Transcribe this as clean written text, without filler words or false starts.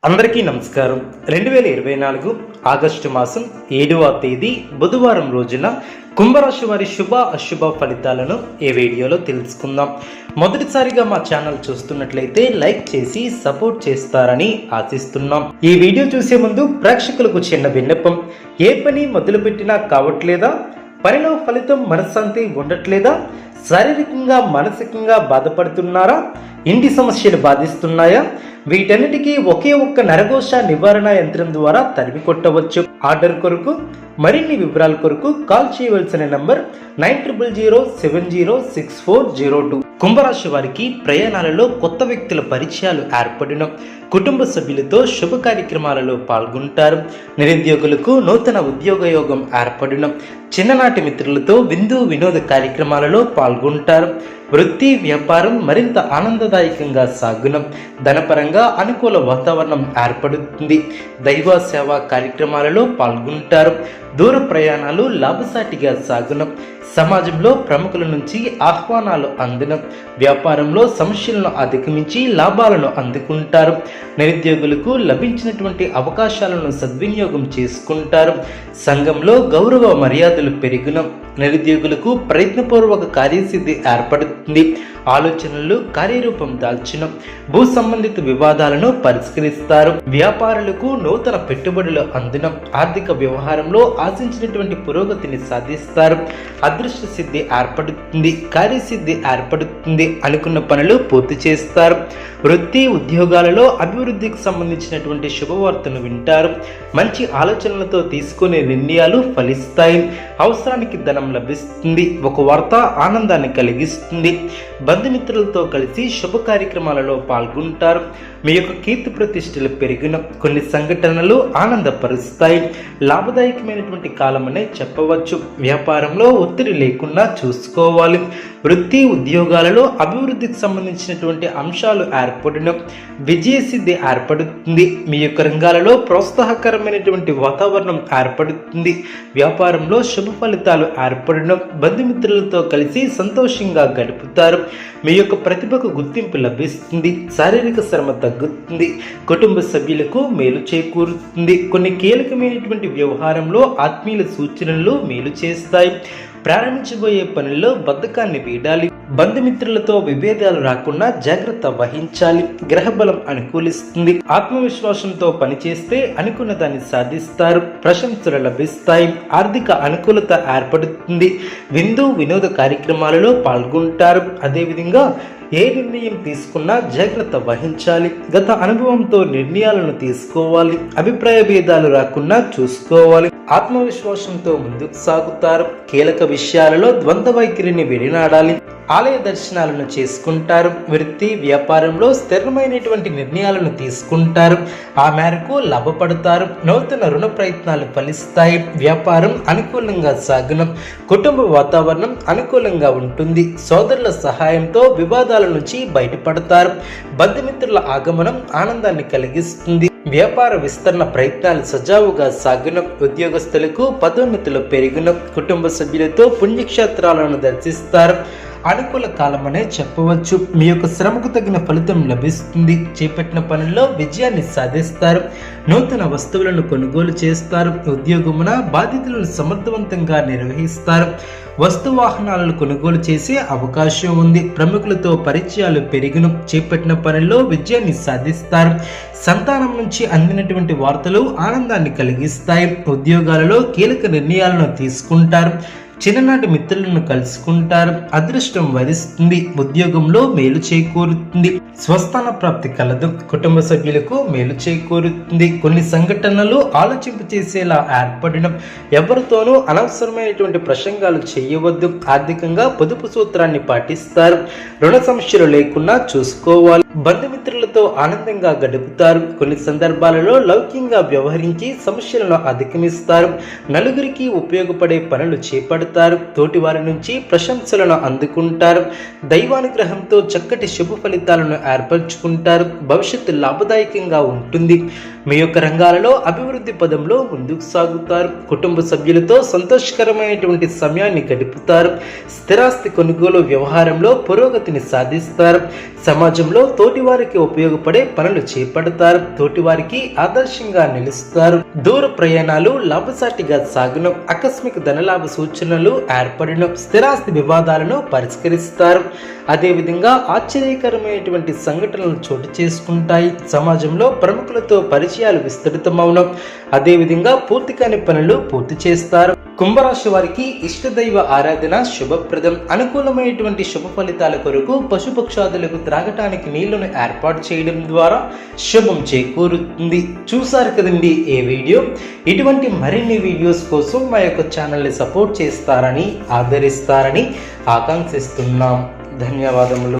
అందరికీ నమస్కారం. 2024 ఆగస్టు మాసం 7వ తేదీ బుధవారం రోజున కుంభరాశి వారి శుభ అశుభ ఫలితాలను ఈ వీడియోలో తెలుసుకుందాం. మొదటిసారిగా మా ఛానల్ చూస్తున్నట్లయితే లైక్ చేసి సపోర్ట్ చేస్తారని ఆశిస్తున్నాం. ఈ వీడియో చూసే ముందు ప్రేక్షకులకు చిన్న విన్నపం. ఏ పని మొదలుపెట్టినా కావట్లేదా? పనిలో ఫలితం మనశ్శాంతి ఉండట్లేదా? శారీరకంగా మానసికంగా బాధపడుతున్నారా? ఇంటి సమస్యలు బాధిస్తున్నాయా? వీటన్నిటికీ ఒకే ఒక్క నరఘోష నివారణ యంత్రం ద్వారా తరిమి కొట్టవచ్చు. ఆర్డర్ కొరకు మరిన్ని వివరాల కొరకు కాల్ చేయవలసిన నంబర్ 9007064002. కుంభరాశి వారికి ప్రయాణాలలో కొత్త వ్యక్తుల పరిచయాలు ఏర్పడిన, కుటుంబ సభ్యులతో శుభ కార్యక్రమాలలో పాల్గొంటారు. నిరుద్యోగులకు నూతన ఉద్యోగ యోగం ఏర్పడిన, చిన్ననాటి మిత్రులతో విందు వినోద కార్యక్రమాలలో పాల్గొంటారు. వృత్తి వ్యాపారం మరింత ఆనందదాయకంగా సాగును. ధనపరంగా అనుకూల వాతావరణం ఏర్పడుతుంది. దైవ సేవా కార్యక్రమాలలో పాల్గొంటారు. దూర ప్రయాణాలు లాభసాటిగా సాగును. సమాజంలో ప్రముఖుల నుంచి ఆహ్వానాలు అందున, వ్యాపారంలో సమస్యలను అధిగమించి లాభాలను అందుకుంటారు. నిరుద్యోగులకు లభించినటువంటి అవకాశాలను సద్వినియోగం చేసుకుంటారు. సంఘంలో గౌరవ మర్యాదలు పెరిగిన, నిరుద్యోగులకు ప్రయత్నపూర్వక కార్యసిద్ధి ఏర్పడుతుంది. ఆలోచనలు కార్యరూపం దాల్చిన, భూ సంబంధిత వివాదాలను పరిష్కరిస్తారు. వ్యాపారులకు నూతన పెట్టుబడులు అందిన, ఆర్థిక వ్యవహారంలో ఆశించినటువంటి పురోగతిని సాధిస్తారు. అదృష్ట సిద్ధి ఏర్పడుతుంది. కార్యసిద్ధి ఏర్పడుతుంది. అనుకున్న పనులు పూర్తి చేస్తారు. వృత్తి ఉద్యోగాలలో అభివృద్ధికి సంబంధించినటువంటి శుభవార్తను వింటారు. మంచి ఆలోచనలతో తీసుకునే నిర్ణయాలు ఫలిస్తాయి. అవసరానికి ధనం లభిస్తుంది. ఒక వార్త ఆనందాన్ని కలిగిస్తుంది. బంధుమిత్రులతో కలిసి శుభ కార్యక్రమాలలో పాల్గొంటారు. మీ యొక్క కీర్తి ప్రతిష్టలు పెరిగిన, కొన్ని సంఘటనలు ఆనందపరుస్తాయి. లాభదాయకమైనటువంటి కాలమనే చెప్పవచ్చు. వ్యాపారంలో ఒత్తిడి లేకుండా చూసుకోవాలి. వృత్తి ఉద్యోగాలలో అభివృద్ధికి సంబంధించినటువంటి అంశాలు ఏర్పడిన, విజయసిద్ధి ఏర్పడుతుంది. మీ యొక్క రంగాలలో ప్రోత్సాహకరమైనటువంటి వాతావరణం ఏర్పడుతుంది. వ్యాపారంలో శుభ ఫలితాలు ఏర్పడిన, బంధుమిత్రులతో కలిసి సంతోషంగా గడుపుతారు. మీ యొక్క ప్రతిభకు గుర్తింపు లభిస్తుంది. శారీరక శ్రమ తగ్గుతుంది. కుటుంబ సభ్యులకు మేలు చేకూరుతుంది. కొన్ని కీలకమైనటువంటి వ్యవహారంలో ఆత్మీయుల సూచనలు మేలు చేస్తాయి. ప్రారంభించబోయే పనుల్లో బద్ధకాన్ని వీడాలి. బంధుమిత్రులతో విభేదాలు రాకుండా జాగ్రత్త వహించాలి. గ్రహబలం అనుకూలిస్తుంది. ఆత్మవిశ్వాసంతో పనిచేస్తే అనుకున్న దాన్ని సాధిస్తారు. ప్రశంసలు లభిస్తాయి. ఆర్థిక అనుకూలత ఏర్పడుతుంది. విందు వినోద కార్యక్రమాలలో పాల్గొంటారు. అదేవిధంగా ఏ నిర్ణయం తీసుకున్నా జాగ్రత్త వహించాలి. గత అనుభవంతో నిర్ణయాలను తీసుకోవాలి. అభిప్రాయ భేదాలు రాకుండా చూసుకోవాలి. ఆత్మవిశ్వాసంతో ముందుకు సాగుతారు. కీలక విషయాలలో ద్వంద్వ వైఖరిని విడనాడాలి. ఆలయ దర్శనాలను చేసుకుంటారు. వృత్తి వ్యాపారంలో స్థిరమైనటువంటి నిర్ణయాలను తీసుకుంటారు. ఆ మేరకు లాభపడతారు. నూతన రుణ ప్రయత్నాలు ఫలిస్తాయి. వ్యాపారం అనుకూలంగా సాగును. కుటుంబ వాతావరణం అనుకూలంగా ఉంటుంది. సోదరుల సహాయంతో వివాదాల నుంచి బయటపడతారు. బంధుమిత్రుల ఆగమనం ఆనందాన్ని కలిగిస్తుంది. వ్యాపార విస్తరణ ప్రయత్నాలు సజావుగా సాగును. ఉద్యోగస్తులకు పదోన్నతులు పెరుగును. కుటుంబ సభ్యులతో పుణ్యక్షేత్రాలను దర్శిస్తారు. అనుకూల కాలమనే చెప్పవచ్చు. మీ యొక్క శ్రమకు తగిన ఫలితం లభిస్తుంది. చేపట్టిన పనుల్లో విజయాన్ని సాధిస్తారు. నూతన వస్తువులను కొనుగోలు చేస్తారు. ఉద్యోగమున బాధ్యతలను సమర్థవంతంగా నిర్వహిస్తారు. వస్తు వాహనాలను కొనుగోలు చేసే అవకాశం ఉంది. ప్రముఖులతో పరిచయాలు పెరిగిన, చేపట్టిన పనుల్లో విజయాన్ని సాధిస్తారు. సంతానం నుంచి అందినటువంటి వార్తలు ఆనందాన్ని కలిగిస్తాయి. ఉద్యోగాలలో కీలక నిర్ణయాలను తీసుకుంటారు. చిన్ననాటి మిత్రులను కలుసుకుంటారు. అదృష్టం వరిస్తుంది. ఉద్యోగంలో మేలు చేకూరుతుంది. స్వస్థాన ప్రాప్తి కలదు. కుటుంబ సభ్యులకు మేలు చేకూరుతుంది. కొన్ని సంఘటనలు ఆలోచింప చేసేలా ఏర్పడిన, ఎవరితోనూ అనవసరమైనటువంటి ప్రసంగాలు చేయవద్దు. ఆర్థికంగా పొదుపు సూత్రాన్ని పాటిస్తారు. రుణ సమస్యలు లేకుండా చూసుకోవాలి. బంధుమిత్రులతో ఆనందంగా గడుపుతారు. కొన్ని సందర్భాలలో లౌక్యంగా వ్యవహరించి సమస్యలను అధిగమిస్తారు. నలుగురికి ఉపయోగపడే పనులు చేపడతారు. తోటి వారి నుంచి ప్రశంసలను అందుకుంటారు. దైవానుగ్రహంతో చక్కటి శుభ ఫలితాలను ఏర్పరచుకుంటారు. భవిష్యత్తు లాభదాయకంగా ఉంటుంది. మీ యొక్క రంగాలలో అభివృద్ధి పదంలో ముందుకు సాగుతారు. కుటుంబ సభ్యులతో సంతోషకరమైనటువంటి సమయాన్ని గడుపుతారు. స్థిరాస్తి కొనుగోలు వ్యవహారంలో పురోగతిని సాధిస్తారు. సమాజంలో తోటివారికి ఉపయోగపడే పనులు చేపడతారు. తోటివారికి ఆదర్శంగా నిలుస్తారు. దూర ప్రయాణాలు లాభసాటిగా సాగును. ఆకస్మిక ధనలాభ సూచనలు ఏర్పడిన. స్థిరాస్తి వివాదాలను పరిష్కరిస్తారు. అదేవిధంగా ఆశ్చర్యకరమైనటువంటి సంఘటనలు చోటు చేసుకుంటాయి. సమాజంలో ప్రముఖులతో పరిచయాలు విస్తృతమవడం. అదేవిధంగా పూర్తి కాని పనులు పూర్తి చేస్తారు. కుంభరాశి వారికి ఇష్టదైవ ఆరాధన శుభప్రదం. అనుకూలమైనటువంటి శుభ ఫలితాల కొరకు పశుపక్షాదులకు త్రాగటానికి నీళ్లను ఏర్పాటు చేయడం ద్వారా శుభం చేకూరుతుంది. చూసారు కదండి ఈ వీడియో. ఇటువంటి మరిన్ని వీడియోస్ కోసం మా యొక్క ఛానల్ని సపోర్ట్ చేస్తారని ఆదరిస్తారని ఆకాంక్షిస్తున్నాం. ధన్యవాదములు.